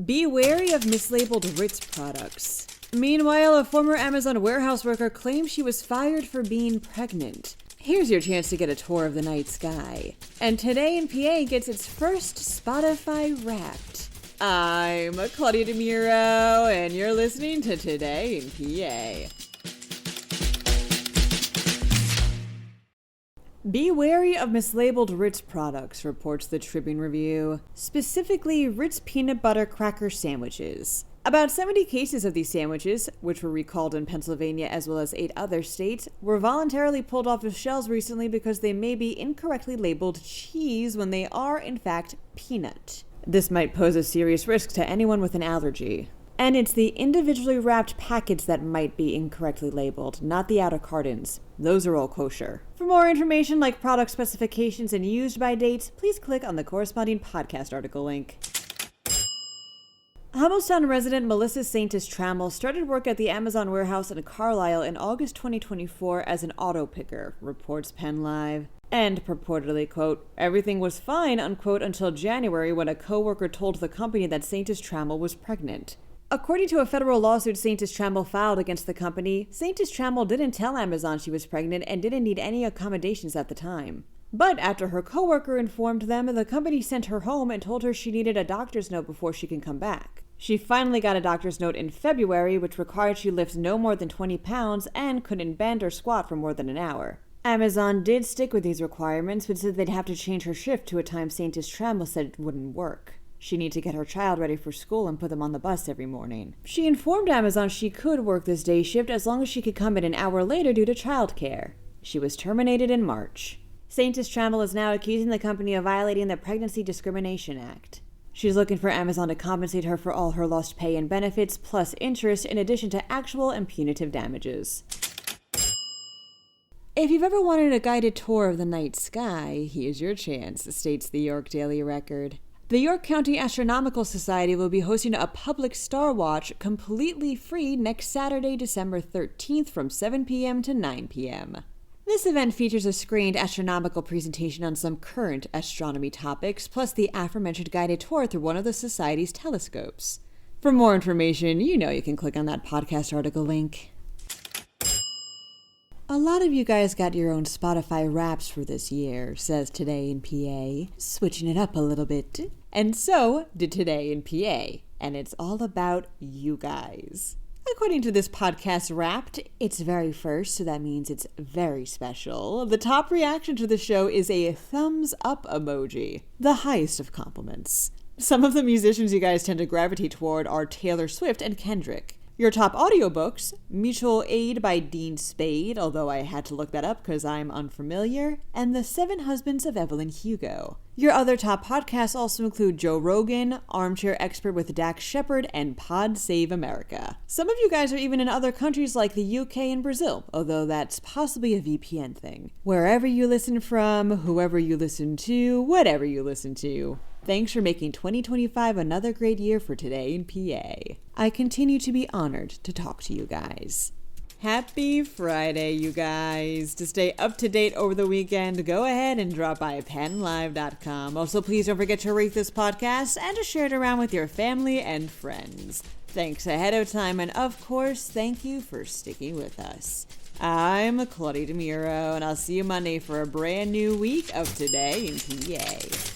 Be wary of mislabeled Ritz products. Meanwhile, a former Amazon warehouse worker claims she was fired for being pregnant. Here's your chance to get a tour of the night sky. And Today in PA gets its first Spotify Wrapped. I'm Claudia Dimuro, and you're listening to Today in PA. Be wary of mislabeled Ritz products, reports the Tribune Review, specifically Ritz peanut butter cracker sandwiches. About 70 cases of these sandwiches, which were recalled in Pennsylvania as well as 8 other states, were voluntarily pulled off of shelves recently because they may be incorrectly labeled cheese when they are, in fact, peanut. This might pose a serious risk to anyone with an allergy. And it's the individually wrapped packets that might be incorrectly labeled, not the outer cartons. Those are all kosher. For more information like product specifications and used by dates, please click on the corresponding podcast article link. Hummelstown resident Melissa Saintis Trammell started work at the Amazon warehouse in Carlisle in August 2024 as an auto picker, reports PennLive. And purportedly, quote, everything was fine, unquote, until January when a coworker told the company that Saintis Trammell was pregnant. According to a federal lawsuit Saintis Trammell filed against the company, Saintis Trammell didn't tell Amazon she was pregnant and didn't need any accommodations at the time. But after her coworker informed them, the company sent her home and told her she needed a doctor's note before she can come back. She finally got a doctor's note in February, which required she lift no more than 20 pounds and couldn't bend or squat for more than an hour. Amazon did stick with these requirements, but said they'd have to change her shift to a time Saintis Trammell said it wouldn't work. She needed to get her child ready for school and put them on the bus every morning. She informed Amazon she could work this day shift as long as she could come in an hour later due to childcare. She was terminated in March. Saintis Trammell is now accusing the company of violating the Pregnancy Discrimination Act. She's looking for Amazon to compensate her for all her lost pay and benefits, plus interest, in addition to actual and punitive damages. If you've ever wanted a guided tour of the night sky, here's your chance, states the York Daily Record. The York County Astronomical Society will be hosting a public star watch completely free next Saturday, December 13th from 7 p.m. to 9 p.m. This event features a screened astronomical presentation on some current astronomy topics, plus the aforementioned guided tour through one of the Society's telescopes. For more information, you can click on that podcast article link. A lot of you guys got your own Spotify Wraps for this year, says Today in PA, switching it up a little bit. And so did Today in PA, and it's all about you guys. According to this podcast Wrapped, it's very first, so that means it's very special. The top reaction to the show is a thumbs up emoji, the highest of compliments. Some of the musicians you guys tend to gravitate toward are Taylor Swift and Kendrick. Your top audiobooks, Mutual Aid by Dean Spade, although I had to look that up because I'm unfamiliar, and The 7 Husbands of Evelyn Hugo. Your other top podcasts also include Joe Rogan, Armchair Expert with Dax Shepard, and Pod Save America. Some of you guys are even in other countries like the UK and Brazil, although that's possibly a VPN thing. Wherever you listen from, whoever you listen to, whatever you listen to. Thanks for making 2025 another great year for Today in PA. I continue to be honored to talk to you guys. Happy Friday, you guys. To stay up to date over the weekend, go ahead and drop by PennLive.com. Also, please don't forget to rate this podcast and to share it around with your family and friends. Thanks ahead of time, and of course, thank you for sticking with us. I'm Claudia Dimuro, and I'll see you Monday for a brand new week of Today in PA.